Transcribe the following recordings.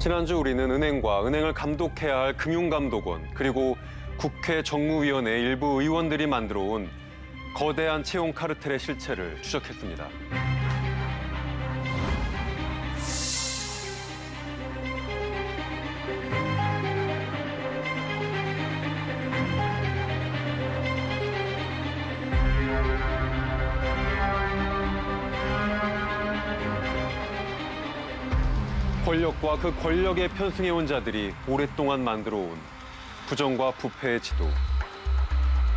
지난주 우리는 은행과 은행을 감독해야 할 금융감독원, 그리고 국회 정무위원회 일부 의원들이 만들어 온 거대한 채용 카르텔의 실체를 추적했습니다. 권력과 그 권력에 편승해온 자들이 오랫동안 만들어온 부정과 부패의 지도.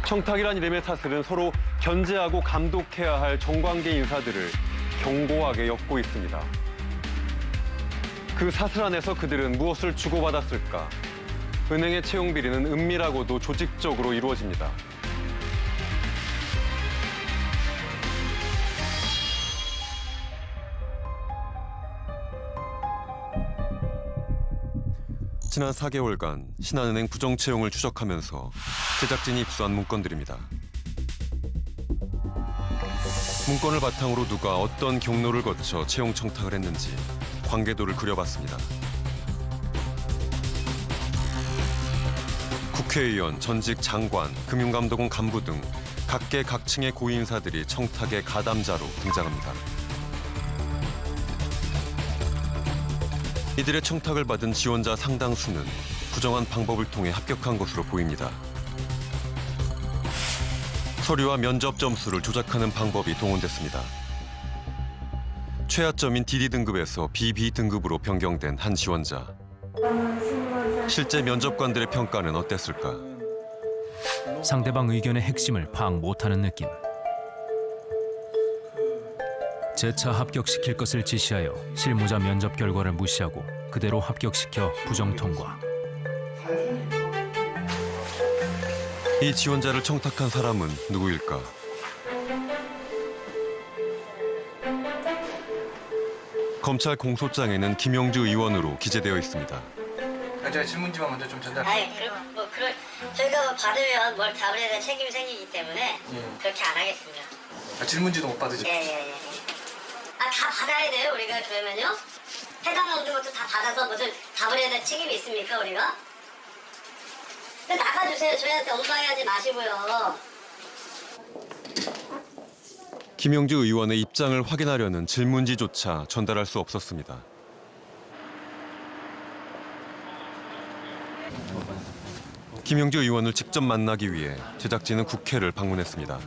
청탁이란 이름의 사슬은 서로 견제하고 감독해야 할 정관계 인사들을 견고하게 엮고 있습니다. 그 사슬 안에서 그들은 무엇을 주고받았을까? 은행의 채용 비리는 은밀하고도 조직적으로 이루어집니다. 지난 4개월간 신한은행 부정채용을 추적하면서 제작진이 입수한 문건들입니다. 문건을 바탕으로 누가 어떤 경로를 거쳐 채용 청탁을 했는지 관계도를 그려봤습니다. 국회의원, 전직 장관, 금융감독원 간부 등 각계 각층의 고위인사들이 청탁의 가담자로 등장합니다. 이들의 청탁을 받은 지원자 상당수는 부정한 방법을 통해 합격한 것으로 보입니다. 서류와 면접 점수를 조작하는 방법이 동원됐습니다. 최하점인 DD 등급에서 BB 등급으로 변경된 한 지원자. 실제 면접관들의 평가는 어땠을까? 상대방 의견의 핵심을 파악 못하는 느낌. 재차 합격시킬 것을 지시하여 실무자 면접 결과를 무시하고 그대로 합격시켜 부정 통과. 이 지원자를 청탁한 사람은 누구일까? 검찰 공소장에는 김영주 의원으로 기재되어 있습니다. 제가 질문지만 먼저 좀 전달. 저희가 받으면 뭘 답을 해야 될 책임이 생기기 때문에 그렇게 안 하겠습니다. 질문지도 못 받으죠? 예. 다 받아야 돼요, 우리가 그러면요? 해당 모든 것도 다 받아서 무슨 답을 해야 될 책임이 있습니까, 우리가? 나가주세요. 저희한테 엉뚱하게 마시고요. 김영주 의원의 입장을 확인하려는 질문지조차 전달할 수 없었습니다. 김영주 의원을 직접 만나기 위해 제작진은 국회를 방문했습니다.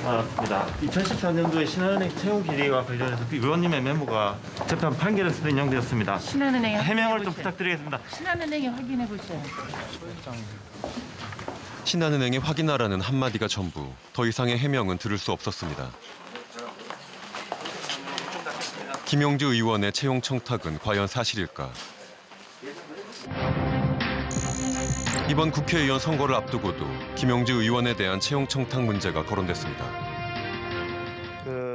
받았습니다. 2014년도에 신한은행 채용 비리와 관련해서 의원님의 메모가 재판 판결에서 인용되었습니다. 신한은행에 해명을 좀 부탁드리겠습니다. 신한은행에 확인해 보세요. 신한은행에 확인하라는 한마디가 전부, 더 이상의 해명은 들을 수 없었습니다. 김영주 의원의 채용 청탁은 과연 사실일까? 이번 국회의원 선거를 앞두고도 김영주 의원에 대한 채용 청탁 문제가 거론됐습니다.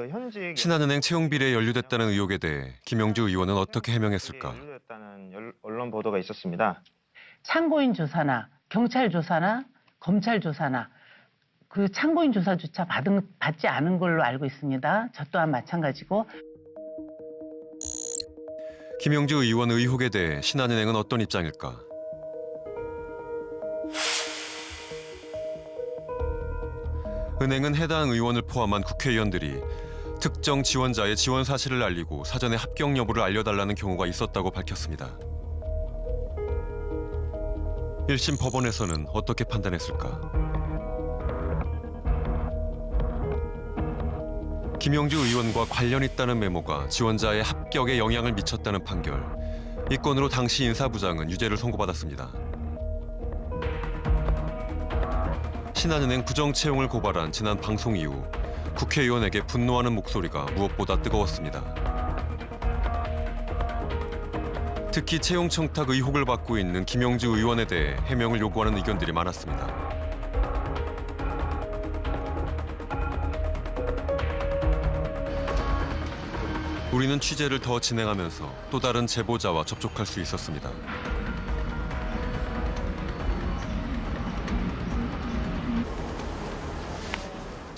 현직 신한은행 채용 비리에 연루됐다는 의혹에 대해 김영주 의원은 어떻게 해명했을까? 연루됐다는 언론 보도가 있었습니다. 참고인 조사나 경찰 조사나 검찰 조사나 그 참고인 조사조차 받지 않은 걸로 알고 있습니다. 저 또한 마찬가지고. 김영주 의원 의혹에 대해 신한은행은 어떤 입장일까? 은행은 해당 의원을 포함한 국회의원들이 특정 지원자의 지원 사실을 알리고 사전에 합격 여부를 알려달라는 경우가 있었다고 밝혔습니다. 1심 법원에서는 어떻게 판단했을까? 김영주 의원과 관련 있다는 메모가 지원자의 합격에 영향을 미쳤다는 판결. 이 건으로 당시 인사부장은 유죄를 선고받았습니다. 신한은행 부정 채용을 고발한 지난 방송 이후 국회의원에게 분노하는 목소리가 무엇보다 뜨거웠습니다. 특히 채용 청탁 의혹을 받고 있는 김영주 의원에 대해 해명을 요구하는 의견들이 많았습니다. 우리는 취재를 더 진행하면서 또 다른 제보자와 접촉할 수 있었습니다.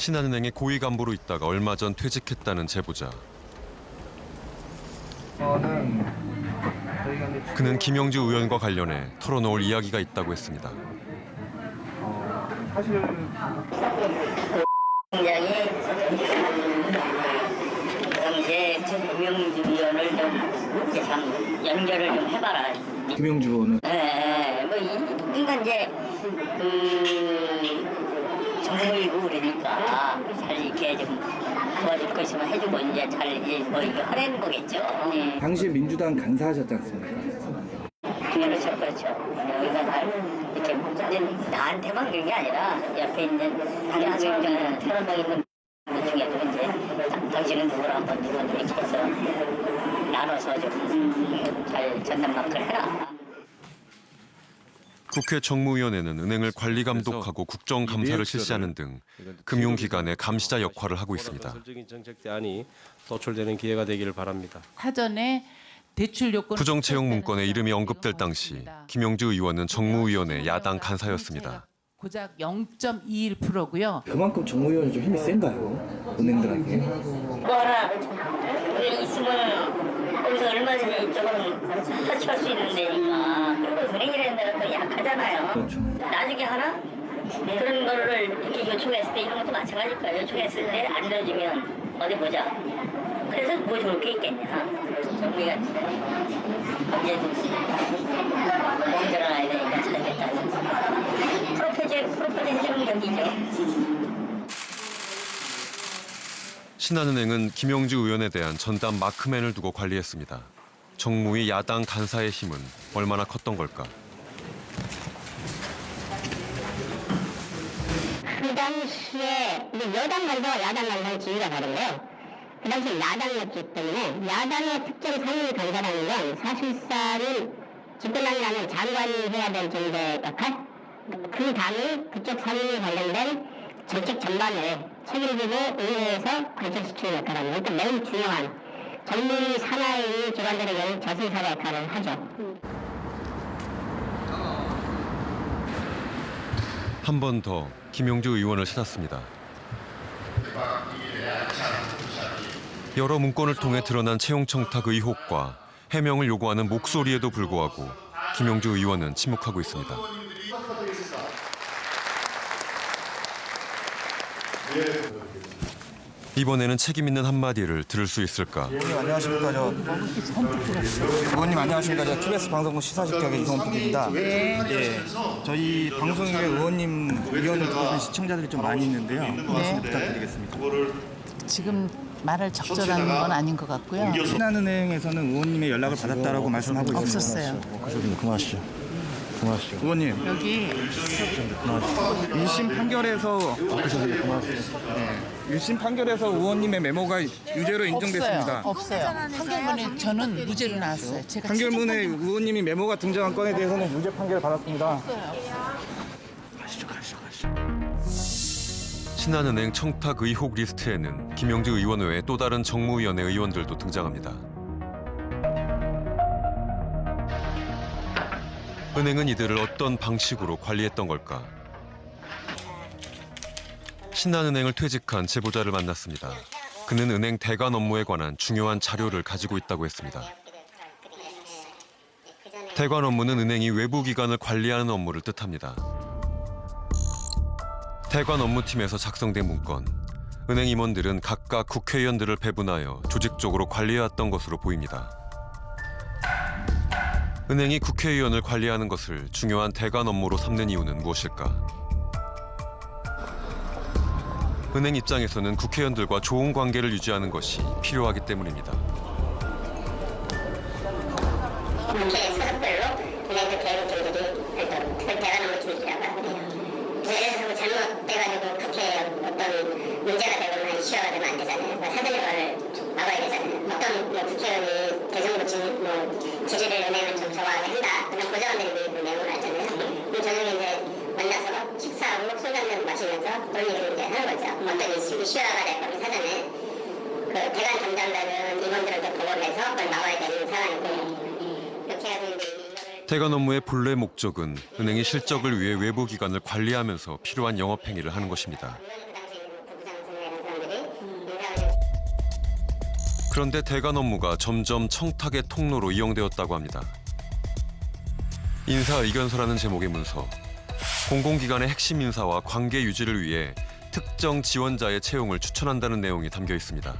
신한은행의 고위 간부로 있다가 얼마 전 퇴직했다는 제보자. 저는 그는 김영주 의원과 관련해 털어놓을 이야기가 있다고 했습니다. 굉장히 당시에 김영주 의원을 좀 이제 참 연결을 좀 해봐라. 김영주 의원은 네, 그러니까 이제 정부이고 그러니까 잘 이렇게 좀 도와줄 거 있으면 해주고 이제 잘 이제 이렇게 하라는 거겠죠. 네. 당시 민주당 간사하셨지 않습니까? 그렇죠, 그렇죠. 우리가 다 이렇게 나한테만 그런 게 아니라 옆에 있는 당연히 태어나 있는 분 중에도 이제 당신은 누구랑 한번 누구랑 이렇게 해서 나눠서 좀 잘 전담마크를 해라. 국회 정무위원회는 은행을 관리 감독하고 국정 감사를 실시하는 등 금융기관의 감시자 역할을 하고 있습니다. 설정인 정책 대안이 도출되는 기회가 되기를 바랍니다. 사전에 대출 요건 부정 채용 문건에 이름이 언급될 당시 김영주 의원은 정무위원회 야당 간사였습니다. 고작 0.21%고요. 그만큼 정무위원회 좀 힘이 센가요? 은행들에게. 뭐 하나 그게 있으면 거기서 얼마든지 조금 터치할 수 있는 데니까. 그리고 은행이라는 데가 또 약하잖아요. 그렇죠. 나중에 하나 그런 거를 이렇게 요청했을 때 이런 것도 마찬가지일 거예요. 요청했을 때 안 들어주면 어디 보자. 그래서 뭐 좋을 게 있겠냐. 정부가 언제든지 몸 드러나야 되니까 잘겠다. 프로포즈 해주는 격이죠. 신한은행은 김영주 의원에 대한 전담 마크맨을 두고 관리했습니다. 정무위 야당 간사의 힘은 얼마나 컸던 걸까? 그 당시에 여당 간사와 야당 간사의 지위가 다른데요. 그 당시 야당이었기 때문에 야당의 특정 상임 간사라는 건 사실상은 집권당이라는 장관이 해야 될 정도의 역할, 그 당이 그쪽 상임에 관련된 정책 전반을 책임지고 의회에서 관철시키는 역할을 하는, 그러니까 매우 중요한 정무위 산하의 기관들에게는 저승사자 역할을 하죠. 한 번 더 김영주 의원을 찾았습니다. 여러 문건을 통해 드러난 채용 청탁 의혹과 해명을 요구하는 목소리에도 불구하고 김영주 의원은 침묵하고 있습니다. 이번에는 책임 있는 한마디를 들을 수 있을까? 의원님 안녕하십니까. 의원님 안녕하십니까. 저 TBS 방송국 시사직격의 이성훈입니다. 예, 저희 방송에 의원님 의견을 듣고 있는 시청자들이 좀 많이 있는데요. 말씀 부탁드리겠습니다. 지금 말할 적절한 건 아닌 것 같고요. 신한은행에서는 의원님의 연락을 받았다고 말씀하고 있습니다. 없었어요. 그만하시죠. 의원님. 여기 1심 판결에서 네, 1심 판결에서 의원님의 메모가 유죄로 인정됐습니다. 없어요. 판결문에 저는 무죄로 나왔어요. 제가 판결문에 의원님이 메모가 등장한 건에 대해서는 무죄 판결을 받았습니다. 신한은행 청탁 의혹 리스트에는 김영주 의원 외에 또 다른 정무위원회 의원들도 등장합니다. 은행은 이들을 어떤 방식으로 관리했던 걸까? 신한은행을 퇴직한 제보자를 만났습니다. 그는 은행 대관 업무에 관한 중요한 자료를 가지고 있다고 했습니다. 대관 업무는 은행이 외부 기관을 관리하는 업무를 뜻합니다. 대관 업무팀에서 작성된 문건, 은행 임원들은 각각 국회의원들을 배분하여 조직적으로 관리해왔던 것으로 보입니다. 은행이 국회의원을 관리하는 것을 중요한 대관 업무로 삼는 이유는 무엇일까? 은행 입장에서는 국회의원들과 좋은 관계를 유지하는 것이 필요하기 때문입니다. 국회 소속별로 은행들 대국들이 특별 대관 업무 팀이라고 하거든요. 예를 들어서 잘못돼가지고 국회에 어떤 문제가 되거나 이슈가 되면 안 되잖아요. 사전에 그걸 막아야 되잖아요. 어떤 국회의원이 대정부 지지를 은행을 좀 좋아하게 한다. 그런 보좌관들이 그 내용을 알잖아요. 그럼 저녁에 이제 만나서 식사하고 술 한잔 마시면서 그런 얘기를 이제 하는 거죠. 어떤 이슈화가 될 거면 사전에 그 대관 담당자는 임원들한테 보고를 해서 그걸 막아야 되는 상황이고 그렇게 해서 이제 대관 업무의 본래 목적은 은행이 실적을 위해 외부 기관을 관리하면서 필요한 영업행위를 하는 것입니다. 그런데 대관 업무가 점점 청탁의 통로로 이용되었다고 합니다. 인사의견서라는 제목의 문서. 공공기관의 핵심 인사와 관계 유지를 위해 특정 지원자의 채용을 추천한다는 내용이 담겨 있습니다.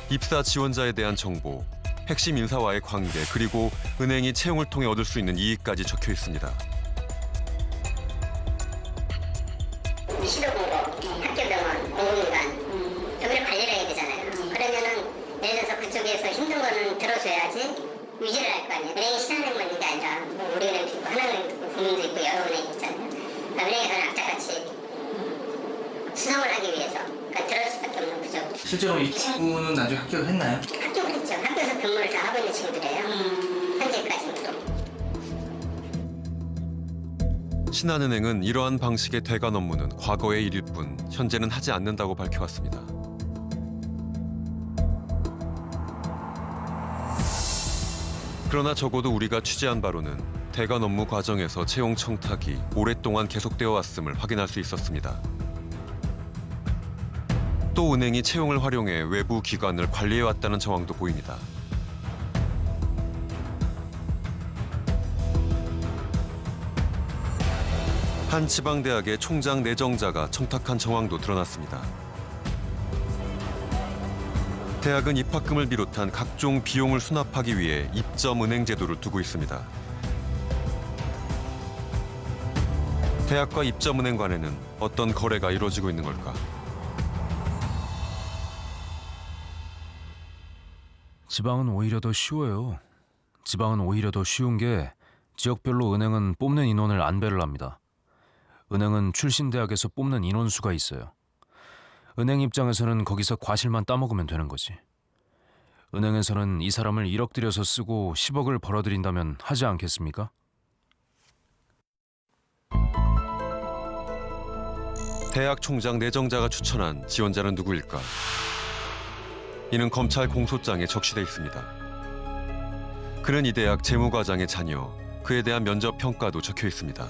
입사 지원자에 대한 정보, 핵심 인사와의 관계, 그리고 은행이 채용을 통해 얻을 수 있는 이익까지 적혀 있습니다. 시도공고, 학교병원, 공공기관 여기를 관리를 해야 되잖아요. 그러면은 예를 들어서 그쪽에서 힘든 거는 들어줘야지 유지를 할 거 아니에요. 은행이 신한은행만 있는 게 아니라 뭐 우리은행도 있고 하나은행도 있고 국민도 있고 여러 은행이 있잖아요. 그러니까 은행에서는 악착같이 수성을 하기 위해서 그러니까 들어줄 수밖에 없는 구조. 실제로 이 친구는 나중에 합격을 했나요? 합격을 했죠. 학교에서 근무를 다 하고 있는 친구들이에요. 현재까지도. 신한은행은 이러한 방식의 대관 업무는 과거의 일일 뿐 현재는 하지 않는다고 밝혀왔습니다. 그러나 적어도 우리가 취재한 바로는 대관 업무 과정에서 채용 청탁이 오랫동안 계속되어 왔음을 확인할 수 있었습니다. 또 은행이 채용을 활용해 외부 기관을 관리해왔다는 정황도 보입니다. 한 지방대학의 총장 내정자가 청탁한 정황도 드러났습니다. 대학은 입학금을 비롯한 각종 비용을 수납하기 위해 입점은행 제도를 두고 있습니다. 대학과 입점은행 간에는 어떤 거래가 이루어지고 있는 걸까? 지방은 오히려 더 쉬워요. 지방은 오히려 더 쉬운 게 지역별로 은행은 뽑는 인원을 안배를 합니다. 은행은 출신 대학에서 뽑는 인원수가 있어요. 은행 입장에서는 거기서 과실만 따먹으면 되는 거지. 은행에서는 이 사람을 1억 들여서 쓰고 10억을 벌어들인다면 하지 않겠습니까? 대학 총장 내정자가 추천한 지원자는 누구일까? 이는 검찰 공소장에 적시돼 있습니다. 그는 이 대학 재무과장의 자녀, 그에 대한 면접 평가도 적혀 있습니다.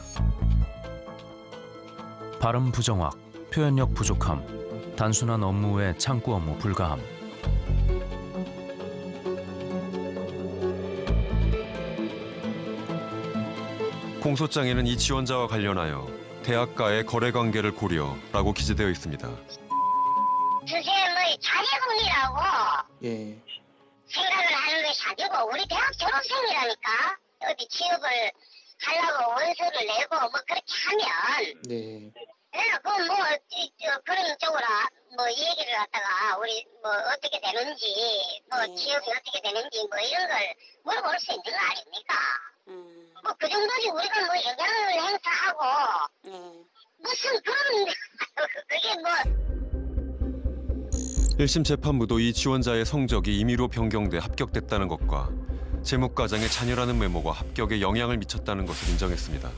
발음 부정확, 표현력 부족함, 단순한 업무에 창구 업무 불가함. 공소장에는 이 지원자와 관련하여 대학과의 거래 관계를 고려라고 기재되어 있습니다. 그게 뭐 자녀분이라고 예. 생각을 하는 것이 아니고 우리 대학 졸업생이라니까 어디 취업을 하려고 원서를 내고 뭐 그렇게 하면 네. 그뭐 그런 쪽으로 뭐 얘기를 갖다가 우리 뭐 어떻게 되는지 뭐 취업이 어떻게 되는지 뭐 이런 걸 물어볼 수 있는 거 아닙니까? 뭐 그 정도지 우리가 뭐 영향을 행사하고 무슨 그런 그게 뭐 1심 재판부도 이 지원자의 성적이 임의로 변경돼 합격됐다는 것과 재무과장의 자녀라는 메모가 합격에 영향을 미쳤다는 것을 인정했습니다.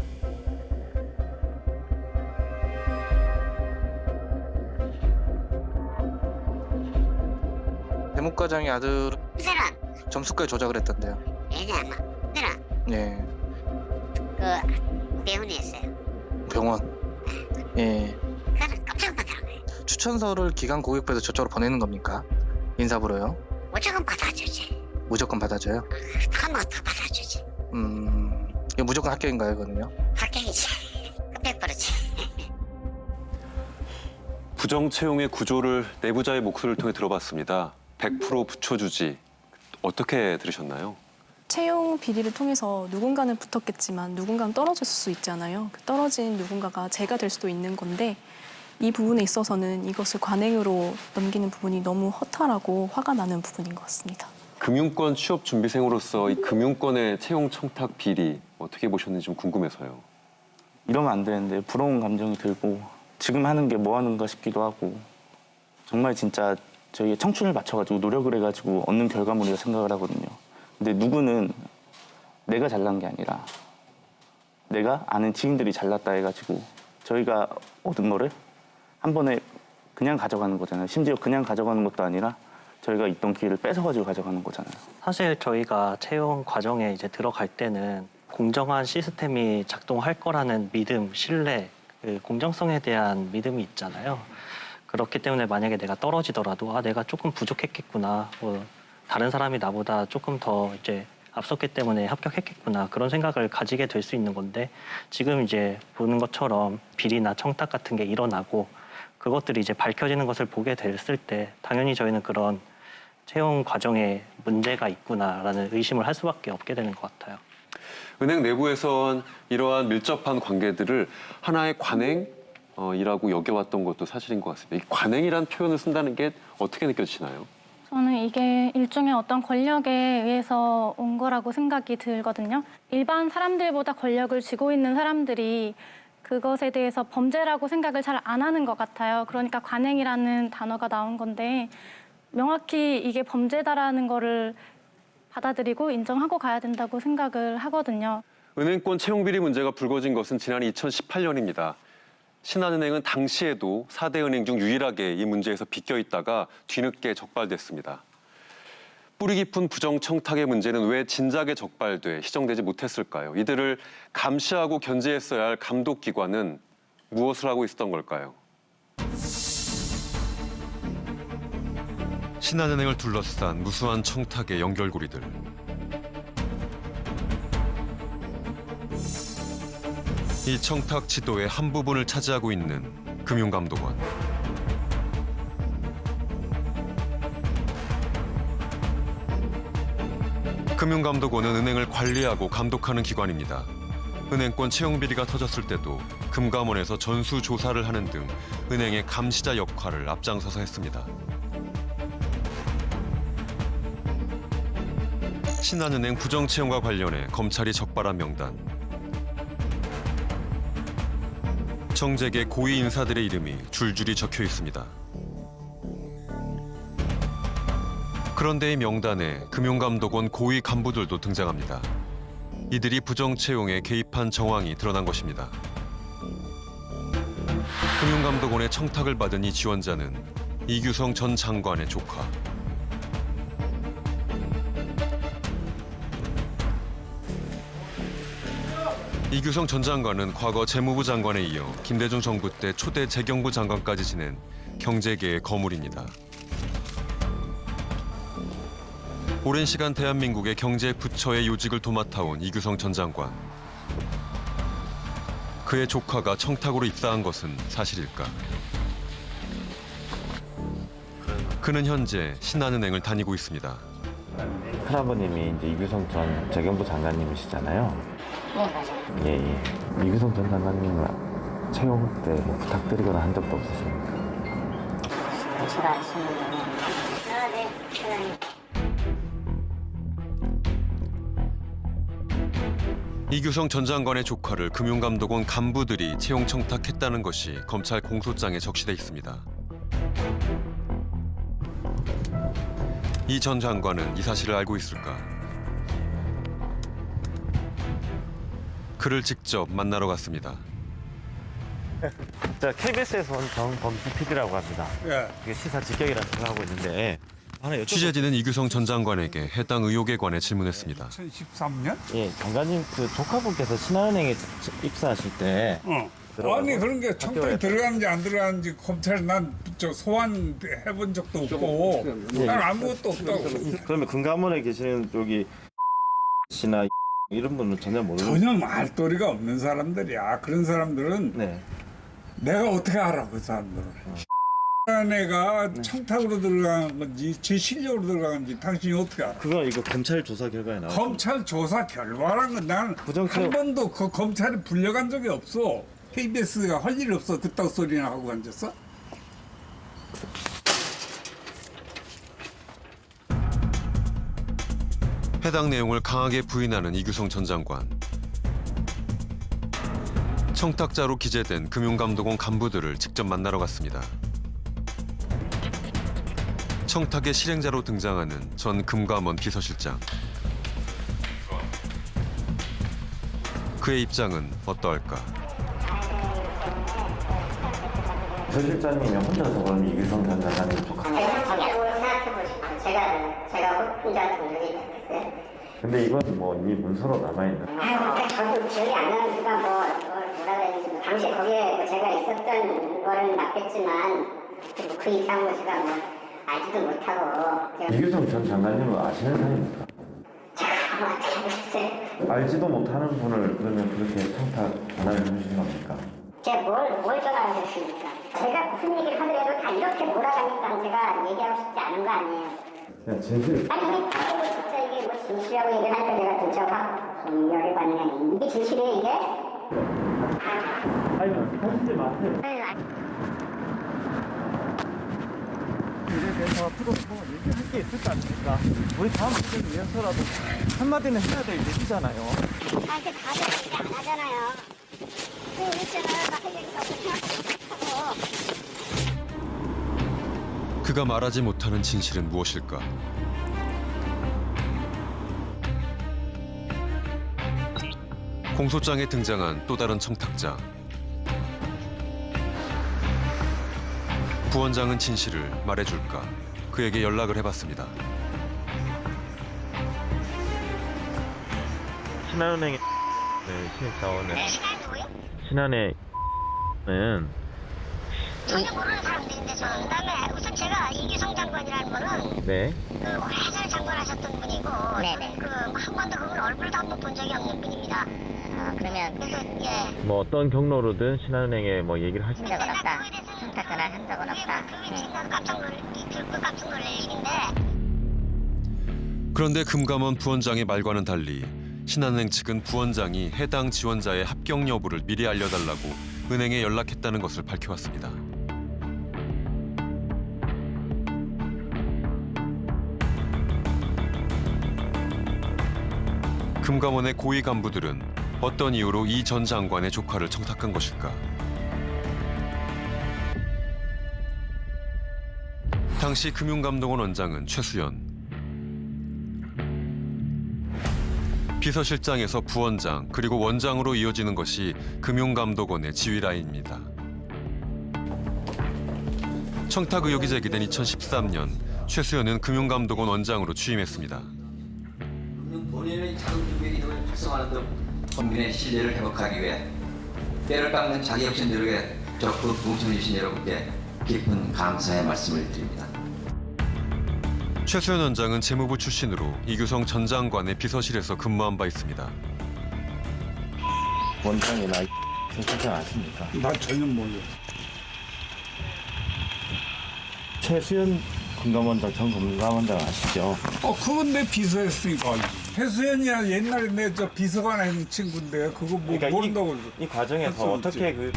대목과장의 아들은 그 사람 점수까지 조작을 했던데요. 왜냐면 그럼 예. 그 병원에 어요 병원. 예. 그래서 깜짝 놀란 거예요. 추천서를 기관 고객부에서 저쪽으로 보내는 겁니까? 인사부로요? 무조건 받아주지. 무조건 받아줘요? 한번 더 받아주지. 이거 무조건 합격인가요, 그거는요? 합격이지. 100%지. 부정 채용의 구조를 내부자의 목소리를 통해 들어봤습니다. 100% 붙여주지. 어떻게 들으셨나요? 채용 비리를 통해서 누군가는 붙었겠지만 누군가는 떨어졌을 수 있잖아요. 그 떨어진 누군가가 제가 될 수도 있는 건데 이 부분에 있어서는 이것을 관행으로 넘기는 부분이 너무 허탈하고 화가 나는 부분인 것 같습니다. 금융권 취업 준비생으로서 이 금융권의 채용 청탁 비리 어떻게 보셨는지 좀 궁금해서요. 이러면 안 되는데 부러운 감정이 들고 지금 하는 게 뭐 하는가 싶기도 하고 정말 진짜 저희의 청춘을 바쳐가지고 노력을 해가지고 얻는 결과물이라 생각을 하거든요. 근데 누구는 내가 잘난 게 아니라 내가 아는 지인들이 잘났다 해가지고 저희가 얻은 거를 한 번에 그냥 가져가는 거잖아요. 심지어 그냥 가져가는 것도 아니라 저희가 있던 기회를 뺏어가지고 가져가는 거잖아요. 사실 저희가 채용 과정에 이제 들어갈 때는 공정한 시스템이 작동할 거라는 믿음, 신뢰, 그 공정성에 대한 믿음이 있잖아요. 그렇기 때문에 만약에 내가 떨어지더라도 내가 조금 부족했겠구나. 다른 사람이 나보다 조금 더 이제 앞섰기 때문에 합격했겠구나 그런 생각을 가지게 될 수 있는 건데 지금 이제 보는 것처럼 비리나 청탁 같은 게 일어나고 그것들이 이제 밝혀지는 것을 보게 됐을 때 당연히 저희는 그런 채용 과정에 문제가 있구나라는 의심을 할 수밖에 없게 되는 것 같아요. 은행 내부에선 이러한 밀접한 관계들을 하나의 관행이라고 여겨왔던 것도 사실인 것 같습니다. 이 관행이라는 표현을 쓴다는 게 어떻게 느껴지시나요? 저는 이게 일종의 어떤 권력에 의해서 온 거라고 생각이 들거든요. 일반 사람들보다 권력을 쥐고 있는 사람들이 그것에 대해서 범죄라고 생각을 잘 안 하는 것 같아요. 그러니까 관행이라는 단어가 나온 건데 명확히 이게 범죄다라는 거를 받아들이고 인정하고 가야 된다고 생각을 하거든요. 은행권 채용 비리 문제가 불거진 것은 지난 2018년입니다. 신한은행은 당시에도 4대 은행 중 유일하게 이 문제에서 비껴 있다가 뒤늦게 적발됐습니다. 뿌리 깊은 부정 청탁의 문제는 왜 진작에 적발돼 시정되지 못했을까요? 이들을 감시하고 견제했어야 할 감독기관은 무엇을 하고 있었던 걸까요? 신한은행을 둘러싼 무수한 청탁의 연결고리들. 이 청탁 지도의 한 부분을 차지하고 있는 금융감독원. 금융감독원은 은행을 관리하고 감독하는 기관입니다. 은행권 채용 비리가 터졌을 때도 금감원에서 전수 조사를 하는 등 은행의 감시자 역할을 앞장서서 했습니다. 신한은행 부정채용과 관련해 검찰이 적발한 명단. 정재계 고위 인사들의 이름이 줄줄이 적혀 있습니다. 그런데 이 명단에 금융감독원 고위 간부들도 등장합니다. 이들이 부정채용에 개입한 정황이 드러난 것입니다. 금융감독원의 청탁을 받은 이 지원자는 이규성 전 장관의 조카. 이규성 전 장관은 과거 재무부 장관에 이어 김대중 정부 때 초대 재경부 장관까지 지낸 경제계의 거물입니다. 오랜 시간 대한민국의 경제 부처의 요직을 도맡아온 이규성 전 장관. 그의 조카가 청탁으로 입사한 것은 사실일까? 그는 현재 신한은행을 다니고 있습니다. 할아버님이 이제 이규성 전 재경부 장관님이시잖아요. 네, 맞아요. 예, 예. 이규성 전 장관님은 채용 때 뭐 부탁드리거나 한 적도 없으십니까? 제가 알 수 있는 거는 네, 사장님. 이규성 전 장관의 조카를 금융감독원 간부들이 채용 청탁했다는 것이 검찰 공소장에 적시돼 있습니다. 이 전 장관은 이 사실을 알고 있을까? 그를 직접 만나러 갔습니다. 자, KBS에서 온 정범수 PD라고 합니다. 예. 이게 시사 직격이라는 생각을 하고 있는데 취재진은 이규성 전 장관에게 해당 의혹에 관해 질문했습니다. 2013년? 예, 장관님 그 조카분께서 신한은행에 입사하실 때 아니 그런 게 청탁이 들어가는지 안 들어가는지 검찰 난 소환해본 적도 없고 난 아무것도 없다고. 그러면 금감원에 계시는 여기 씨나 이런 분은 전혀 모르는 전혀 말도리가 없는 사람들이야. 그런 사람들은 내가 어떻게 알아 그 사람들은. 애가 청탁으로 들어간 건지 제 실력으로 들어간 건지 당신이 어떻게 알아? 그건 이거 검찰 조사 결과에 나와. 검찰 조사 결과란 건 나는 한 번도 그 검찰에 불려간 적이 없어. KBS가 할 일 없어. 그따구 소리나 하고 앉았어? 해당 내용을 강하게 부인하는 이규성 전 장관. 청탁자로 기재된 금융감독원 간부들을 직접 만나러 갔습니다. 청탁의 실행자로 등장하는 전 금감원 비서실장. 그의 입장은 어떠할까? 비서실장님이 혼자서 그럼 이규성 전 장관님 조카. 제가 혼자 둔 적이 있어요. 근데 이건 뭐 이미 문서로 남아있는. 저도 기억이 안 나니까 뭐라 그랬는지 당시 거기에 제가 있었던 거는 맞겠지만 그 이상으로 제가 뭐 알지도 못하고. 이규성 전 장관님은 아시는 사이입니까? 그거 어떻게 하셨어요? 알지도 못하는 분을 그러면 그렇게 청탁 전화를 해주신 겁니까? 제가 뭘 전화하셨습니까? 제가 무슨 얘기를 하더라도 다 이렇게 몰아가니까 제가 얘기하고 싶지 않은 거 아니에요. 그냥 진실. 아니 근데 진짜 이게 뭐 진실이라고 얘기를 하니까 내가 진짜 확 열이 받네. 이게 진실이에요 이게? 아니 하시지 마세요. 일에 대해서 앞으로 뭐 얘기할 게 있을 거 아닙니까? 우리 다음 시대를 위해서라도 한마디는 해야 될 얘기잖아요. 아 근데 다들 얘기 안 하잖아요. 그 있잖아요. 막 할 얘기가 없고 생각하고. 그가 말하지 못하는 진실은 무엇일까? 공소장에 등장한 또 다른 청탁자. 부원장은 진실을 말해줄까? 그에게 연락을 해봤습니다. 신한은행의 신입사원은 신한은행은 전혀 모르는 사람들인데 저는 그다음에 우선 제가 이규성 장관이라는 분은 네. 그 회사를 장관하셨던 분이고 그 한 번도 그분 얼굴도 한 번 본 적이 없는 분입니다. 그러면 그래서 예. 뭐 어떤 경로로든 신한은행에 뭐 얘기를 하신 적은 없다. 청탁 전화 한 적은 없다. 그게 진짜 깜짝 놀랄 일인데. 그런데 금감원 부원장의 말과는 달리 신한은행 측은 부원장이 해당 지원자의 합격 여부를 미리 알려달라고 은행에 연락했다는 것을 밝혀왔습니다. 금감원의 고위 간부들은 어떤 이유로 이 전 장관의 조카를 청탁한 것일까? 당시 금융감독원 원장은 최수연, 비서실장에서 부원장 그리고 원장으로 이어지는 것이 금융감독원의 지휘 라인입니다. 청탁 의혹이 제기된 2013년 최수연은 금융감독원 원장으로 취임했습니다. 본인의 자금 준비 이동을 활성화하는 등 국민의 신뢰를 회복하기 위해 때를 깎는 자기 혁신 노력에 적극 동참해 주신 여러분께 깊은 감사의 말씀을 드립니다. 최수연 원장은 재무부 출신으로 이규성 전 장관의 비서실에서 근무한 바 있습니다. 원장이 나이 진짜 아십니까? 나 전혀 몰라. 최수연 금감원장 전 금감원장 아시죠? 그건 내 비서였으니까 알지. 최수연이야 옛날에 내 저 비서관 했는 친구인데 그거 뭐 그러니까 모른다고. 이 과정에서 어떻게 그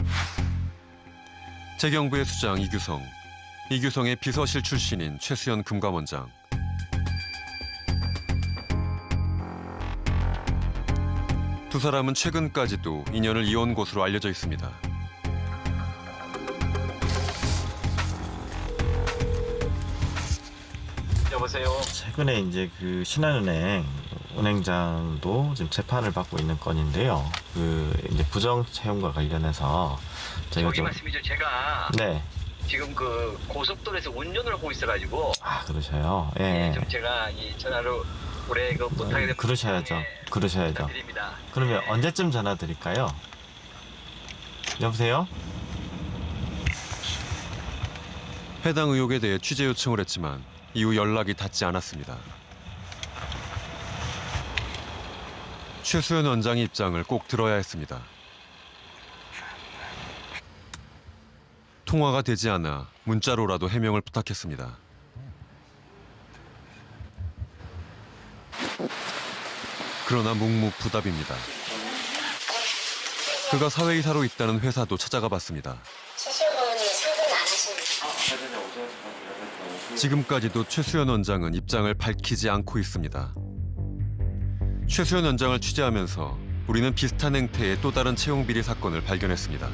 재경부의 수장 이규성, 이규성의 비서실 출신인 최수연 금감원장. 두 사람은 최근까지도 인연을 이어온 것으로 알려져 있습니다. 여보세요. 최근에 이제 그 신한은행 은행장도 지금 재판을 받고 있는 건인데요. 그 이제 부정 채용과 관련해서 저희가 저기 말씀이죠. 제가 네. 지금 그 고속도로에서 운전을 하고 있어가지고 그러셔요. 예. 좀 제가 이 전화로 올해 그 부탁이 된 그러셔야죠. 그러셔야죠. 드립니다. 그러면 언제쯤 전화 드릴까요? 여보세요? 해당 의혹에 대해 취재 요청을 했지만 이후 연락이 닿지 않았습니다. 최수연 원장의 입장을 꼭 들어야 했습니다. 통화가 되지 않아 문자로라도 해명을 부탁했습니다. 그러나 묵묵부답입니다. 그가 사회이사로 있다는 회사도 찾아가 봤습니다. 최수연 부모님 상담 안 하십니까? 지금까지도 최수연 원장은 입장을 밝히지 않고 있습니다. 최수연 원장을 취재하면서 우리는 비슷한 행태의 또 다른 채용 비리 사건을 발견했습니다.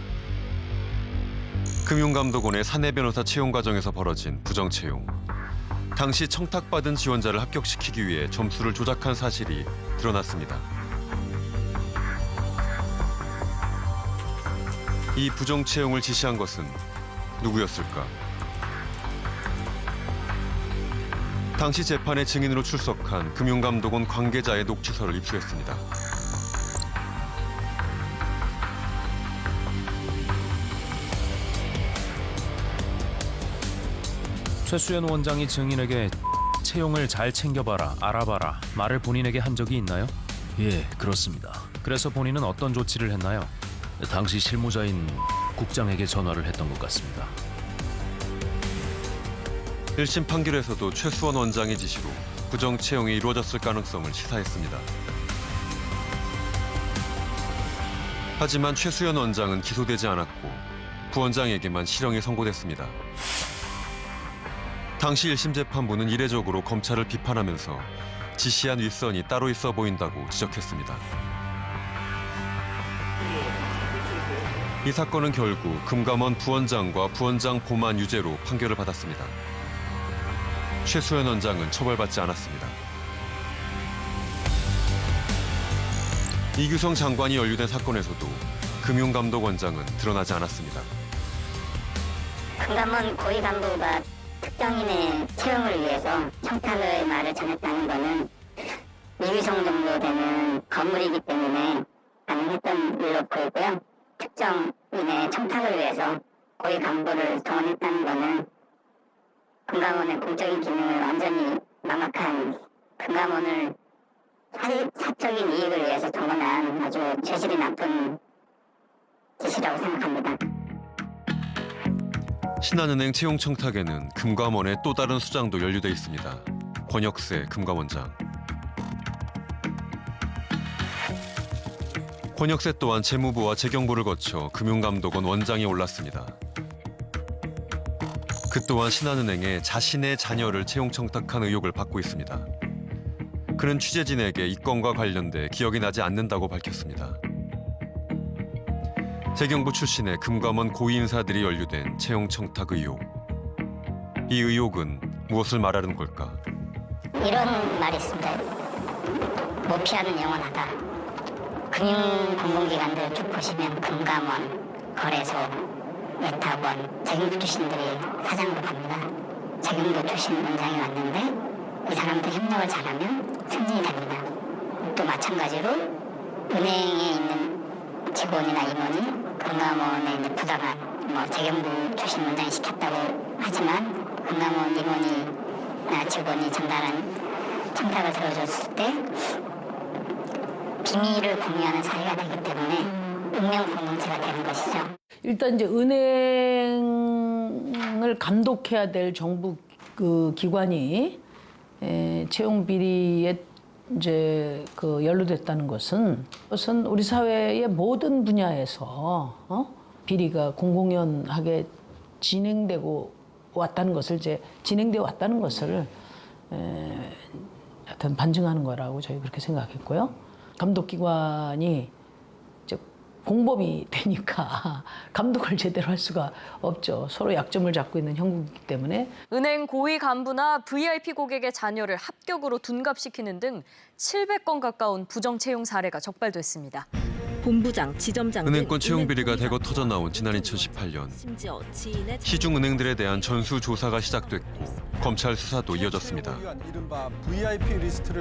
금융감독원의 사내 변호사 채용 과정에서 벌어진 부정 채용. 당시 청탁받은 지원자를 합격시키기 위해 점수를 조작한 사실이 드러났습니다. 이 부정 채용을 지시한 것은 누구였을까? 당시 재판에 증인으로 출석한 금융감독원 관계자의 녹취서를 입수했습니다. 최수연 원장이 증인에게 채용을 잘 챙겨봐라, 알아봐라 말을 본인에게 한 적이 있나요? 예, 그렇습니다. 그래서 본인은 어떤 조치를 했나요? 당시 실무자인 국장에게 전화를 했던 것 같습니다. 1심 판결에서도 최수원 원장의 지시로 부정 채용이 이루어졌을 가능성을 시사했습니다. 하지만 최수연 원장은 기소되지 않았고 부원장에게만 실형이 선고됐습니다. 당시 1심 재판부는 이례적으로 검찰을 비판하면서 지시한 윗선이 따로 있어 보인다고 지적했습니다. 이 사건은 결국 금감원 부원장과 부원장 보만 유죄로 판결을 받았습니다. 최수연 원장은 처벌받지 않았습니다. 이규성 장관이 연루된 사건에서도 금융감독원장은 드러나지 않았습니다. 금감원 고위 간부가 특정인의 채용을 위해서 청탁의 말을 전했다는 것은 이규성 정도 되는 건물이기 때문에 가능했던 일로 보이고요. 특정인의 청탁을 위해서 고위 간부를 동원했다는 것은 금감원의 공적인 기능을 완전히 망각한, 금감원을 사적인 이익을 위해서 동원한 아주 죄질이 나쁜 짓이라고 생각합니다. 신한은행 채용 청탁에는 금감원의 또 다른 수장도 연루돼 있습니다. 권혁세 금감원장. 권혁세 또한 재무부와 재경부를 거쳐 금융감독원 원장에 올랐습니다. 그 또한 신한은행에 자신의 자녀를 채용 청탁한 의혹을 받고 있습니다. 그는 취재진에게 이 건과 관련돼 기억이 나지 않는다고 밝혔습니다. 재경부 출신의 금감원 고위 인사들이 연루된 채용 청탁 의혹. 이 의혹은 무엇을 말하는 걸까? 이런 말이 있습니다. 모피아는 영원하다. 금융공공기관들 쭉 보시면 금감원, 거래소, 예탁원, 재경부 출신들이 사장으로 갑니다. 재경부 출신 원장이 왔는데 이 사람들 협력을 잘하면 승진이 됩니다. 또 마찬가지로 은행에 있는 직원이나 임원이 금감원에 있는 부당한 재경부 출신 원장이 시켰다고 하지만 금감원 임원이나 직원이 전달한 청탁을 들어줬을 때 비밀을 공유하는 사례가 되기 때문에 운명 공동체가 되는 것이죠. 일단 이제 은행을 감독해야 될 정부 그 기관이 채용 비리에 이제 연루됐다는 것은 우리 사회의 모든 분야에서 비리가 공공연하게 진행되고 왔다는 것을 진행되어 왔다는 것을 하여튼 반증하는 거라고 저희 그렇게 생각했고요. 감독기관이 이제 공범이 되니까 감독을 제대로 할 수가 없죠. 서로 약점을 잡고 있는 형국이기 때문에. 은행 고위 간부나 VIP 고객의 자녀를 합격으로 둔갑시키는 등 700건 가까운 부정 채용 사례가 적발됐습니다. 본부장, 지점장 은행권 채용 비리가 대거 터져 나온 지난 2018년. 시중 은행들에 대한 전수 조사가 시작됐고 검찰 수사도 이어졌습니다.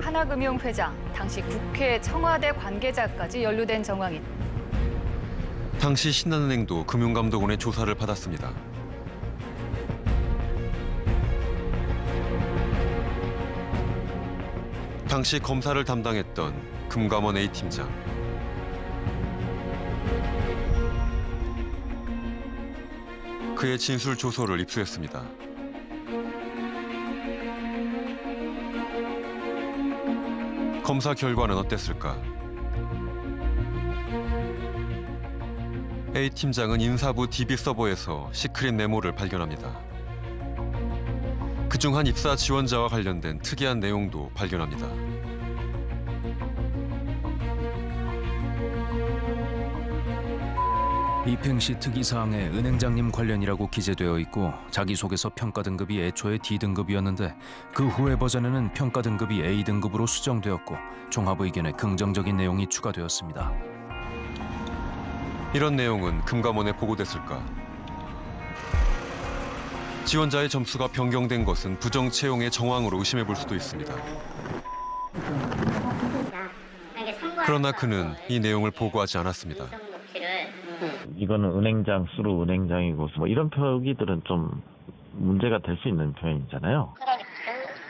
하나금융 회장, 당시 국회, 청와대 관계자까지 연루된 정황이. 당시 신한은행도 금융감독원의 조사를 받았습니다. 당시 검사를 담당했던 금감원 A팀장. 그의 진술 조서를 입수했습니다. 검사 결과는 어땠을까? A팀장은 인사부 DB 서버에서 시크릿 메모를 발견합니다. 그중 한 입사 지원자와 관련된 특이한 내용도 발견합니다. 입행시 특이사항에 은행장님 관련이라고 기재되어 있고 자기소개서 평가 등급이 애초에 D등급이었는데 그 후의 버전에는 평가 등급이 A등급으로 수정되었고 종합의견에 긍정적인 내용이 추가되었습니다. 이런 내용은 금감원에 보고됐을까? 지원자의 점수가 변경된 것은 부정 채용의 정황으로 의심해 볼 수도 있습니다. 그러나 그는 이 내용을 보고하지 않았습니다. 이거는 은행장 수로 은행장이고 뭐 이런 표기들은 좀 문제가 될 수 있는 표현이잖아요.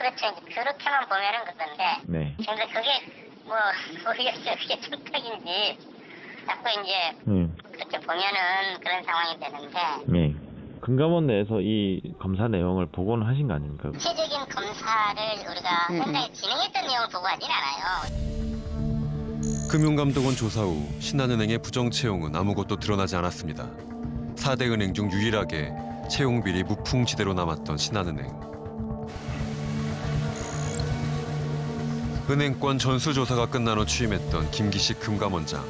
그렇죠. 그렇게만 보면은 그건데. 네. 근데 그게 뭐 모르겠어요. 그게 청탁인지 자꾸 이제 그렇게 보면은 그런 상황이 되는데. 네. 금감원 내에서 이 검사 내용을 보고는 하신 거 아닙니까? 구체적인 검사를 우리가 현장에 진행했던 내용을 보고 하진 않아요. 금융감독원 조사 후 신한은행의 부정 채용은 아무것도 드러나지 않았습니다. 4대 은행 중 유일하게 채용 비리 무풍지대로 남았던 신한은행. 은행권 전수조사가 끝난 후 취임했던 김기식 금감원장.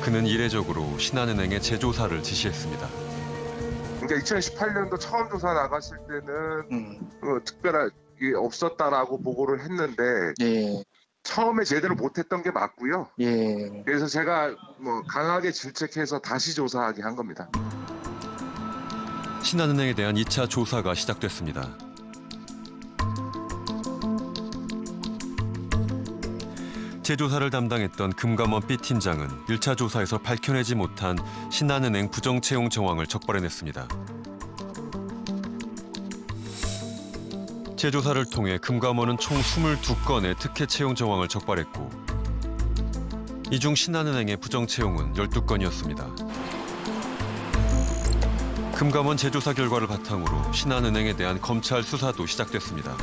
그는 이례적으로 신한은행의 재조사를 지시했습니다. 그러니까 2018년도 처음 조사 나갔을 때는 특별한 게 없었다라고 보고를 했는데 처음에 제대로 못했던 게 맞고요. 그래서 제가 뭐 강하게 질책해서 다시 조사하게 한 겁니다. 신한은행에 대한 2차 조사가 시작됐습니다. 재조사를 담당했던 금감원 B팀장은 1차 조사에서 밝혀내지 못한 신한은행 부정채용 정황을 적발해냈습니다. 재조사를 통해 금감원은 총 22건의 특혜 채용 정황을 적발했고 이 중 신한은행의 부정채용은 12건이었습니다. 금감원 재조사 결과를 바탕으로 신한은행에 대한 검찰 수사도 시작됐습니다.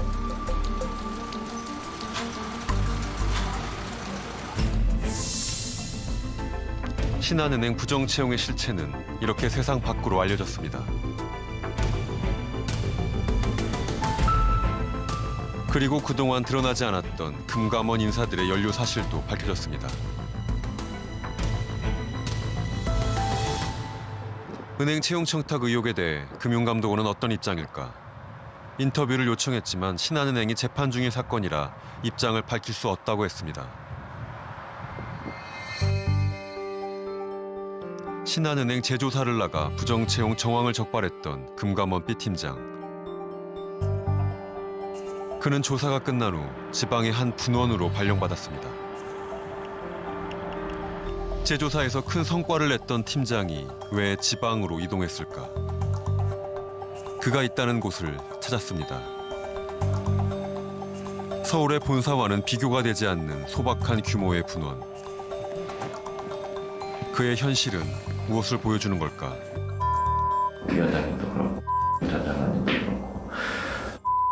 신한은행 부정채용의 실체는 이렇게 세상 밖으로 알려졌습니다. 그리고 그동안 드러나지 않았던 금감원 인사들의 연루 사실도 밝혀졌습니다. 은행 채용 청탁 의혹에 대해 금융감독원은 어떤 입장일까? 인터뷰를 요청했지만 신한은행이 재판 중인 사건이라 입장을 밝힐 수 없다고 했습니다. 신한은행 재조사를 나가 부정채용 정황을 적발했던 금감원 B팀장. 그는 조사가 끝난 후 지방의 한 분원으로 발령받았습니다. 재조사에서 큰 성과를 냈던 팀장이 왜 지방으로 이동했을까? 그가 있다는 곳을 찾았습니다. 서울의 본사와는 비교가 되지 않는 소박한 규모의 분원. 그의 현실은 무엇을 보여주는 걸까? 위원장님도 그렇고, 부장장님도 그렇고,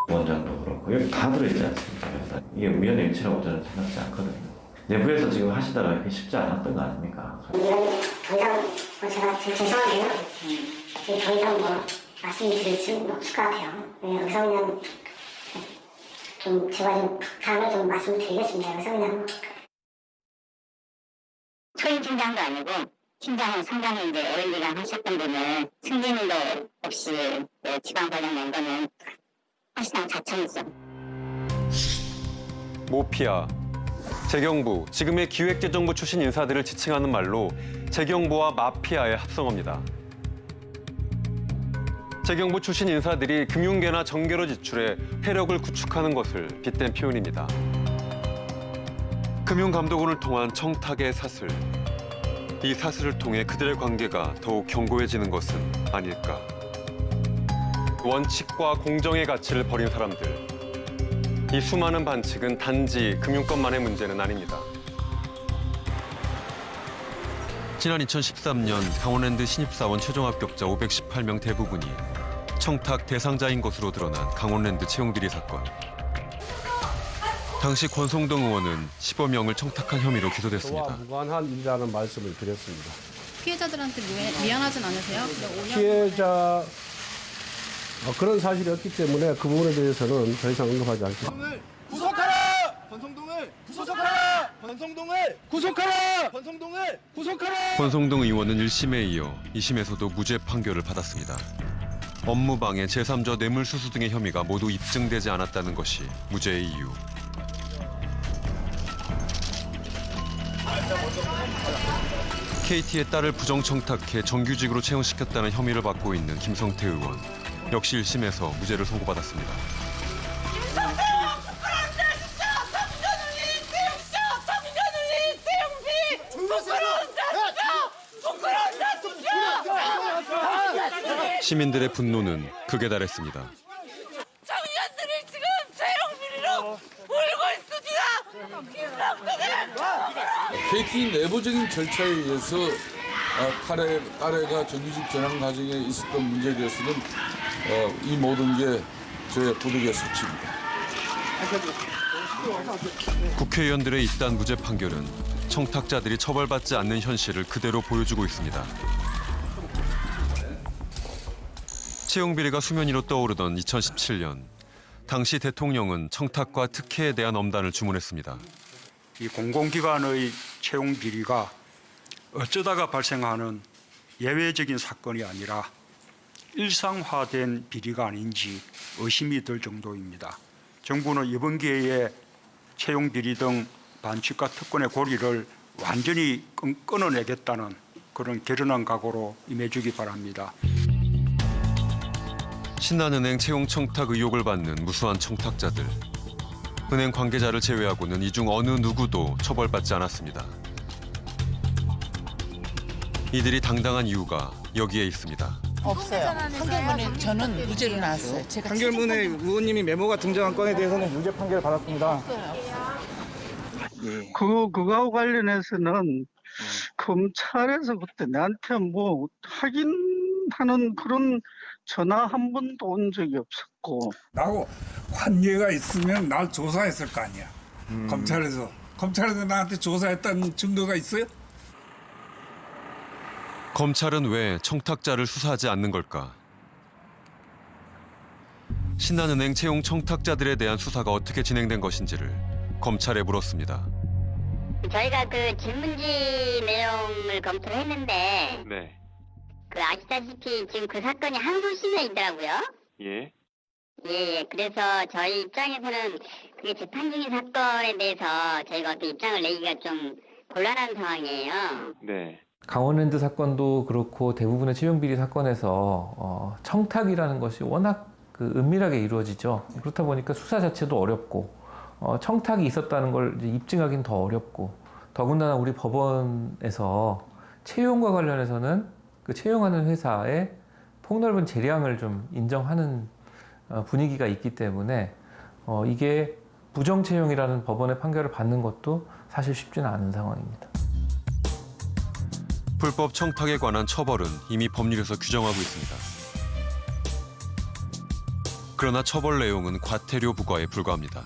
원장도 그렇고 여기 다 들어있지 않습니까? 그래서 이게 우연의 일치라고 저는 생각지 않거든요. 내부에서 지금 하시다가 이렇게 쉽지 않았던 거 아닙니까? 더 이상 제가 죄송한데요. 더 이상 뭐 말씀드릴 수는 없을 것 같아요. 여기서 그냥 좀 제가 좀 다음에 좀 말씀드리겠습니다. 여기서 그냥 초임 팀장도 아니고 팀장은 상당히 이제 오랜 기간 하셨던 분을 승진도 없이 지방 발령 낸 거는 사실상 자청이죠. 모피아, 재경부, 지금의 기획재정부 출신 인사들을 지칭하는 말로 재경부와 마피아의 합성어입니다. 재경부 출신 인사들이 금융계나 정계로 지출해 세력을 구축하는 것을 빗댄 표현입니다. 금융감독원을 통한 청탁의 사슬. 이 사슬을 통해 그들의 관계가 더욱 견고해지는 것은 아닐까. 원칙과 공정의 가치를 버린 사람들. 이 수많은 반칙은 단지 금융권만의 문제는 아닙니다. 지난 2013년 강원랜드 신입사원 최종 합격자 518명 대부분이 청탁 대상자인 것으로 드러난 강원랜드 채용비리 사건. 당시 권성동 의원은 15명을 청탁한 혐의로 기소됐습니다. 저와 무관한 일이라는 말씀을 드렸습니다. 피해자들한테 미안하진 않으세요? 피해자 그런 사실이 없기 때문에 그 부분에 대해서는 더 이상 언급하지 않겠습니다. 구속하라! 권성동을 구속하라! 권성동을 구속하라! 권성동을 구속하라! 권성동 의원은 1심에 이어 2심에서도 무죄 판결을 받았습니다. 업무방해, 제3자 뇌물수수 등의 혐의가 모두 입증되지 않았다는 것이 무죄의 이유. KT의 딸을 부정청탁해 정규직으로 채용시켰다는 혐의를 받고 있는 김성태 의원. 역시 1심에서 무죄를 선고받았습니다. 시민들의 분노는 극에 달했습니다. 청년들이 지금 채용 KT 내부적인 절차에 의해서 딸애가 정규직 전환 과정에 있었던 문제에 대해서는 이 모든 게 저의 부득이의 수치입니다. 국회의원들의 이딴 무죄 판결은 청탁자들이 처벌받지 않는 현실을 그대로 보여주고 있습니다. 채용 비리가 수면 위로 떠오르던 2017년, 당시 대통령은 청탁과 특혜에 대한 엄단을 주문했습니다. 이 공공기관의 채용 비리가 어쩌다가 발생하는 예외적인 사건이 아니라 일상화된 비리가 아닌지 의심이 들 정도입니다. 정부는 이번 기회에 채용 비리 등 반칙과 특권의 고리를 완전히 끊어내겠다는 그런 결연한 각오로 임해주기 바랍니다. 신한은행 채용 청탁 의혹을 받는 무수한 청탁자들. 은행 관계자를 제외하고는 이 중 어느 누구도 처벌받지 않았습니다. 이들이 당당한 이유가 여기에 있습니다. 없어요. 판결문에 저는 무죄로 나왔어요. 제가 판결문에 의원님이 메모가 등장한 건에 대해서는 무죄 판결을 받았습니다. 그거하고 관련해서는 검찰에서부터 나한테 뭐 확인하는 그런 전화 한 번도 온 적이 없었고. 나하고 관계가 있으면 날 조사했을 거 아니야. 검찰에서 나한테 조사했다는 증거가 있어요? 검찰은 왜 청탁자를 수사하지 않는 걸까? 신한은행 채용 청탁자들에 대한 수사가 어떻게 진행된 것인지를 검찰에 물었습니다. 저희가 그 질문지 내용을 검토를 했는데 네. 그 아시다시피 지금 그 사건이 항소심에 있더라고요. 예. 예. 그래서 저희 입장에서는 그게 재판 중인 사건에 대해서 저희가 어떤 입장을 내기가 좀 곤란한 상황이에요. 네. 강원랜드 사건도 그렇고 대부분의 채용비리 사건에서 청탁이라는 것이 워낙 은밀하게 이루어지죠. 그렇다 보니까 수사 자체도 어렵고 청탁이 있었다는 걸 이제 입증하기는 더 어렵고 더군다나 우리 법원에서 채용과 관련해서는 그 채용하는 회사의 폭넓은 재량을 좀 인정하는 분위기가 있기 때문에 이게 부정채용이라는 법원의 판결을 받는 것도 사실 쉽지는 않은 상황입니다. 불법 청탁에 관한 처벌은 이미 법률에서 규정하고 있습니다. 그러나 처벌 내용은 과태료 부과에 불과합니다.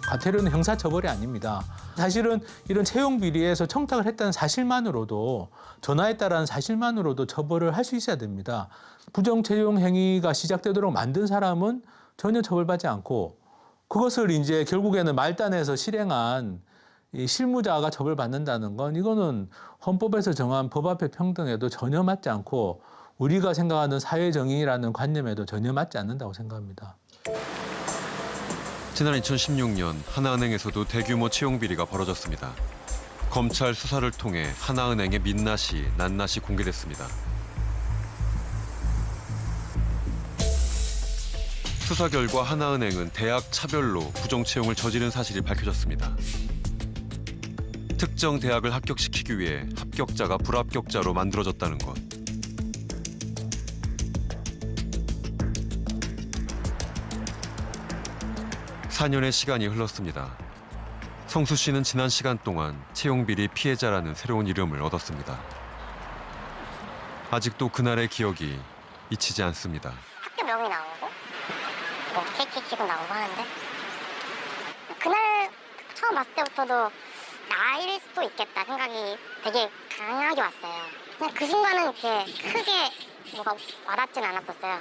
과태료는 형사처벌이 아닙니다. 사실은 이런 채용 비리에서 청탁을 했다는 사실만으로도 전화했다라는 사실만으로도 처벌을 할 수 있어야 됩니다. 부정 채용 행위가 시작되도록 만든 사람은 전혀 처벌받지 않고 그것을 이제 결국에는 말단에서 실행한 이 실무자가 처벌받는다는 건 이거는 헌법에서 정한 법 앞에 평등에도 전혀 맞지 않고 우리가 생각하는 사회정의라는 관념에도 전혀 맞지 않는다고 생각합니다. 지난 2016년 하나은행에서도 대규모 채용 비리가 벌어졌습니다. 검찰 수사를 통해 하나은행의 민낯이 낱낱이 공개됐습니다. 수사 결과 하나은행은 대학 차별로 부정 채용을 저지른 사실이 밝혀졌습니다. 특정 대학을 합격시키기 위해 합격자가 불합격자로 만들어졌다는 것. (4년의) 시간이 흘렀습니다. 성수 씨는 지난 시간 동안 채용비리 피해자라는 새로운 이름을 얻었습니다. 아직도 그날의 기억이 잊히지 않습니다. 학교 명이 나오고 뭐 KK키도 나오고 하는데 그날 처음 봤을 때부터도 나일 수도 있겠다 생각이 되게 강하게 왔어요. 그냥 그 순간은 이렇게 크게 뭐가 와닿진 않았었어요.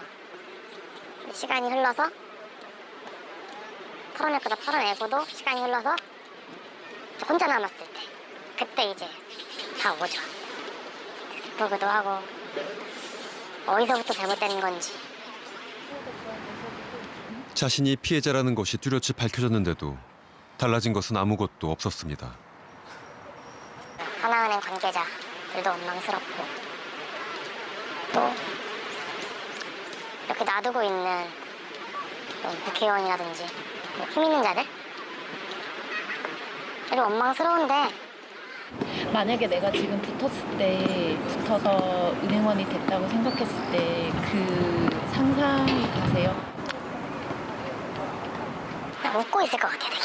시간이 흘러서 털어낼 거다 털어내고도 시간이 흘러서 혼자 남았을 때 그때 이제 다 오죠. 슬프기도 하고 어디서부터 잘못된 건지. 자신이 피해자라는 것이 뚜렷이 밝혀졌는데도 달라진 것은 아무것도 없었습니다. 하나은행 관계자들도 원망스럽고 또 이렇게 놔두고 있는 국회의원이라든지 힘 있는 자들 원망스러운데 만약에 내가 지금 붙어서 은행원이 됐다고 생각했을 때 그 상상이 가세요? 웃고 있을 것 같아요, 되게.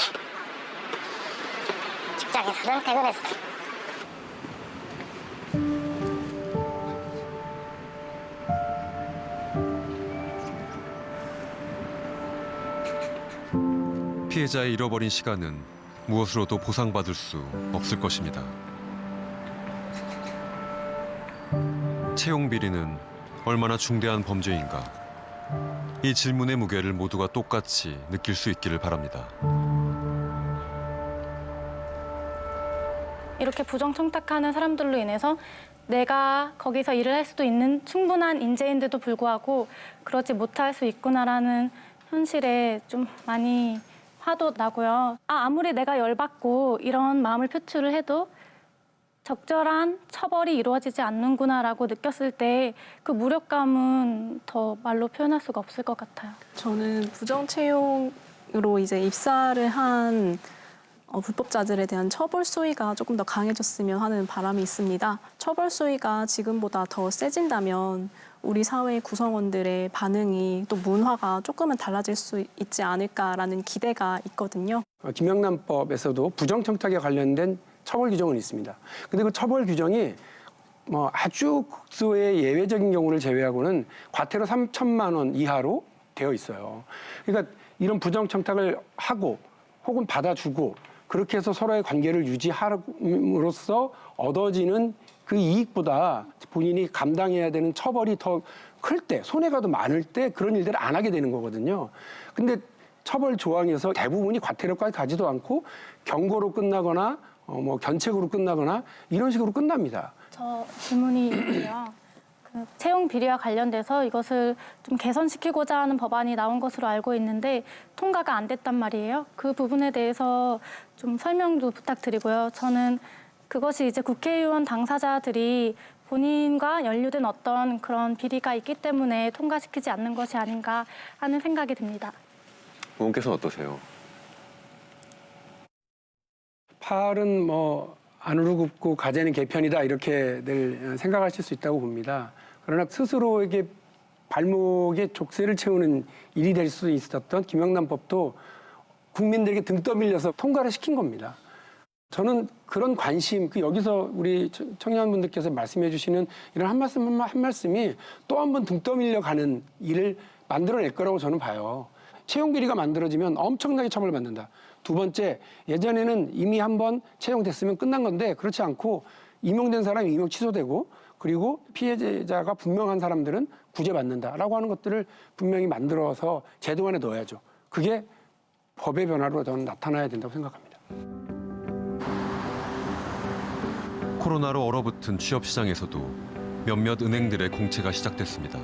직장에서든 대검에서든. 피해자의 잃어버린 시간은 무엇으로도 보상받을 수 없을 것입니다. 채용 비리는 얼마나 중대한 범죄인가? 이 질문의 무게를 모두가 똑같이 느낄 수 있기를 바랍니다. 이렇게 부정청탁하는 사람들로 인해서 내가 거기서 일을 할 수도 있는 충분한 인재인데도 불구하고 그러지 못할 수 있구나라는 현실에 좀 많이 화도 나고요. 아무리 내가 열받고 이런 마음을 표출을 해도 적절한 처벌이 이루어지지 않는구나라고 느꼈을 때 그 무력감은 더 말로 표현할 수가 없을 것 같아요. 저는 부정채용으로 이제 입사를 한 불법자들에 대한 처벌 수위가 조금 더 강해졌으면 하는 바람이 있습니다. 처벌 수위가 지금보다 더 세진다면 우리 사회 구성원들의 반응이 또 문화가 조금은 달라질 수 있지 않을까라는 기대가 있거든요. 김영란법에서도 부정청탁에 관련된 처벌 규정은 있습니다. 근데 그 처벌 규정이 아주 극소의 예외적인 경우를 제외하고는 과태료 3천만 원 이하로 되어 있어요. 그러니까 이런 부정청탁을 하고 혹은 받아주고 그렇게 해서 서로의 관계를 유지함으로써 얻어지는 그 이익보다 본인이 감당해야 되는 처벌이 더 클 때, 손해가 더 많을 때 그런 일들을 안 하게 되는 거거든요. 근데 처벌 조항에서 대부분이 과태료까지 가지도 않고 경고로 끝나거나 견책으로 끝나거나 이런 식으로 끝납니다. 저 질문이 있고요. 그 채용 비리와 관련돼서 이것을 좀 개선시키고자 하는 법안이 나온 것으로 알고 있는데 통과가 안 됐단 말이에요. 그 부분에 대해서 좀 설명도 부탁드리고요. 저는 그것이 이제 국회의원 당사자들이 본인과 연루된 어떤 그런 비리가 있기 때문에 통과시키지 않는 것이 아닌가 하는 생각이 듭니다. 의원께서는 어떠세요? 팔은 안으로 굽고 가재는 개편이다 이렇게들 생각하실 수 있다고 봅니다. 그러나 스스로에게 발목에 족쇄를 채우는 일이 될 수 있었던 김영란법도 국민들에게 등 떠밀려서 통과를 시킨 겁니다. 저는 그런 관심, 여기서 우리 청년분들께서 말씀해 주시는 이런 한 말씀이 또 한 번 등 떠밀려 가는 일을 만들어낼 거라고 저는 봐요. 채용 비리가 만들어지면 엄청나게 처벌받는다. 두 번째, 예전에는 이미 한 번 채용됐으면 끝난 건데 그렇지 않고 임용된 사람이 임용 취소되고 그리고 피해자가 분명한 사람들은 구제받는다라고 하는 것들을 분명히 만들어서 제도 안에 넣어야죠. 그게 법의 변화로 저는 나타나야 된다고 생각합니다. 코로나로 얼어붙은 취업 시장에서도 몇몇 은행들의 공채가 시작됐습니다.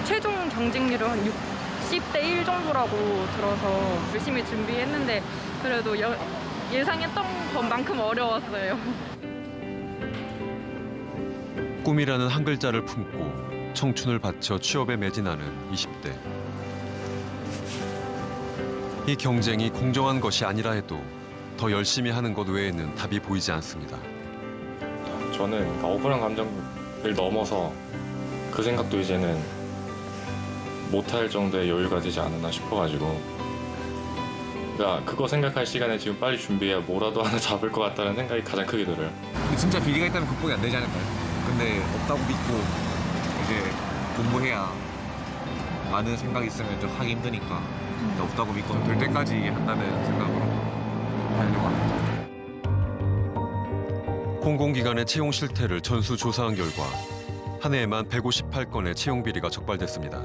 최종 경쟁률은 한 60대 1 정도라고 들어서 열심히 준비했는데 그래도 예상했던 것만큼 어려웠어요. 꿈이라는 한 글자를 품고 청춘을 바쳐 취업에 매진하는 20대. 이 경쟁이 공정한 것이 아니라 해도 더 열심히 하는 것 외에는 답이 보이지 않습니다. 저는 억울한 감정을 넘어서 그 생각도 이제는 못할 정도의 여유가 되지 않았나 싶어가지고 그거 생각할 시간에 지금 빨리 준비해야 뭐라도 하나 잡을 것 같다는 생각이 가장 크게 들어요. 진짜 비리가 있다면 극복이 안 되지 않을까요? 근데 없다고 믿고 이제 공부해야 많은 생각이 있으면 좀 하기 힘드니까 없다고 믿고 될 때까지 한다는 생각으로 하려고 합니다. 공공기관의 채용 실태를 전수조사한 결과 한 해에만 158건의 채용 비리가 적발됐습니다.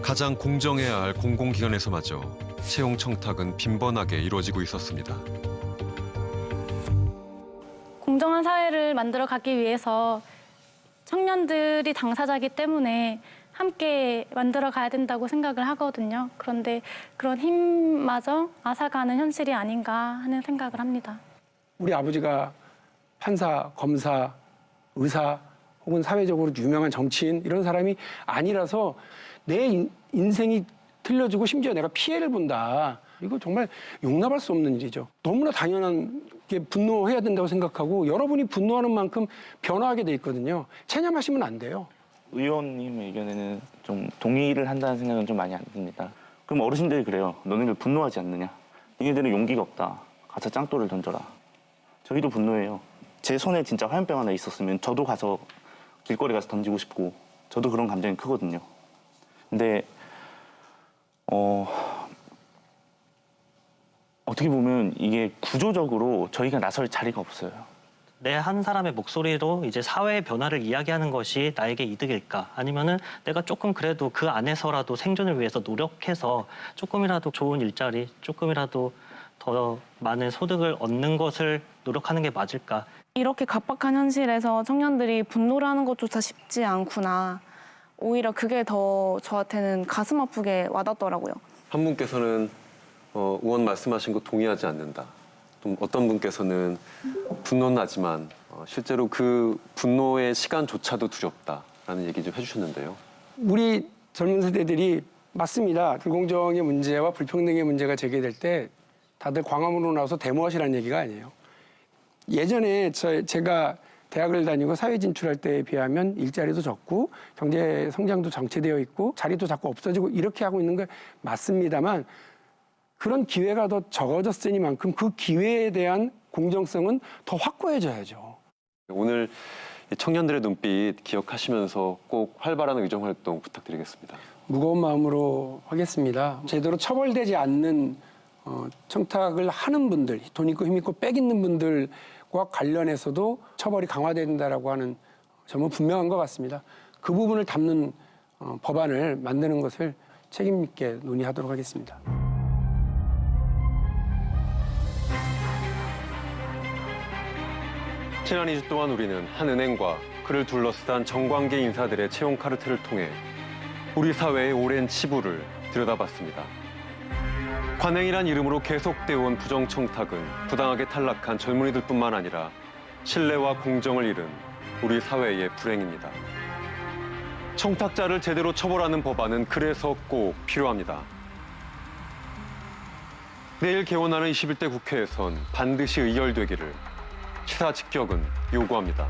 가장 공정해야 할 공공기관에서마저 채용 청탁은 빈번하게 이루어지고 있었습니다. 공정한 사회를 만들어가기 위해서 청년들이 당사자이기 때문에 함께 만들어가야 된다고 생각을 하거든요. 그런데 그런 힘마저 앗아가는 현실이 아닌가 하는 생각을 합니다. 우리 아버지가 판사, 검사, 의사 혹은 사회적으로 유명한 정치인 이런 사람이 아니라서 내 인생이 틀려지고 심지어 내가 피해를 본다. 이거 정말 용납할 수 없는 일이죠. 너무나 당연한 게 분노해야 된다고 생각하고 여러분이 분노하는 만큼 변화하게 돼 있거든요. 체념하시면 안 돼요. 의원님 의견에는 좀 동의를 한다는 생각은 좀 많이 안 듭니다. 그럼 어르신들이 그래요. 너네들 분노하지 않느냐? 니네들은 용기가 없다. 가서 짱돌을 던져라. 저희도 분노해요. 제 손에 진짜 화염병 하나 있었으면 저도 가서 길거리 가서 던지고 싶고 저도 그런 감정이 크거든요. 근데 어떻게 보면 이게 구조적으로 저희가 나설 자리가 없어요. 내 한 사람의 목소리로 이제 사회의 변화를 이야기하는 것이 나에게 이득일까? 아니면은 내가 조금 그래도 그 안에서라도 생존을 위해서 노력해서 조금이라도 좋은 일자리, 조금이라도 더 많은 소득을 얻는 것을 노력하는 게 맞을까? 이렇게 각박한 현실에서 청년들이 분노를 하는 것조차 쉽지 않구나. 오히려 그게 더 저한테는 가슴 아프게 와닿더라고요. 한 분께서는 의원 말씀하신 거 동의하지 않는다. 또 어떤 분께서는 분노는 나지만 실제로 그 분노의 시간조차도 두렵다라는 얘기 좀 해주셨는데요. 우리 젊은 세대들이 맞습니다. 불공정의 문제와 불평등의 문제가 제기될 때 다들 광화문으로 나와서 데모하시라는 얘기가 아니에요. 예전에 제가 대학을 다니고 사회 진출할 때에 비하면 일자리도 적고 경제 성장도 정체되어 있고 자리도 자꾸 없어지고 이렇게 하고 있는 게 맞습니다만 그런 기회가 더 적어졌으니만큼 그 기회에 대한 공정성은 더 확고해져야죠. 오늘 청년들의 눈빛 기억하시면서 꼭 활발한 의정활동 부탁드리겠습니다. 무거운 마음으로 하겠습니다. 제대로 처벌되지 않는 청탁을 하는 분들, 돈 있고 힘 있고 빽 있는 분들과 관련해서도 처벌이 강화된다라고 하는 점은 분명한 것 같습니다. 그 부분을 담는 법안을 만드는 것을 책임 있게 논의하도록 하겠습니다. 지난 2주 동안 우리는 한 은행과 그를 둘러싼 정관계 인사들의 채용 카르텔을 통해 우리 사회의 오랜 치부를 들여다봤습니다. 관행이란 이름으로 계속되어 온 부정청탁은 부당하게 탈락한 젊은이들뿐만 아니라 신뢰와 공정을 잃은 우리 사회의 불행입니다. 청탁자를 제대로 처벌하는 법안은 그래서 꼭 필요합니다. 내일 개원하는 21대 국회에선 반드시 의결되기를 시사 직격은 요구합니다.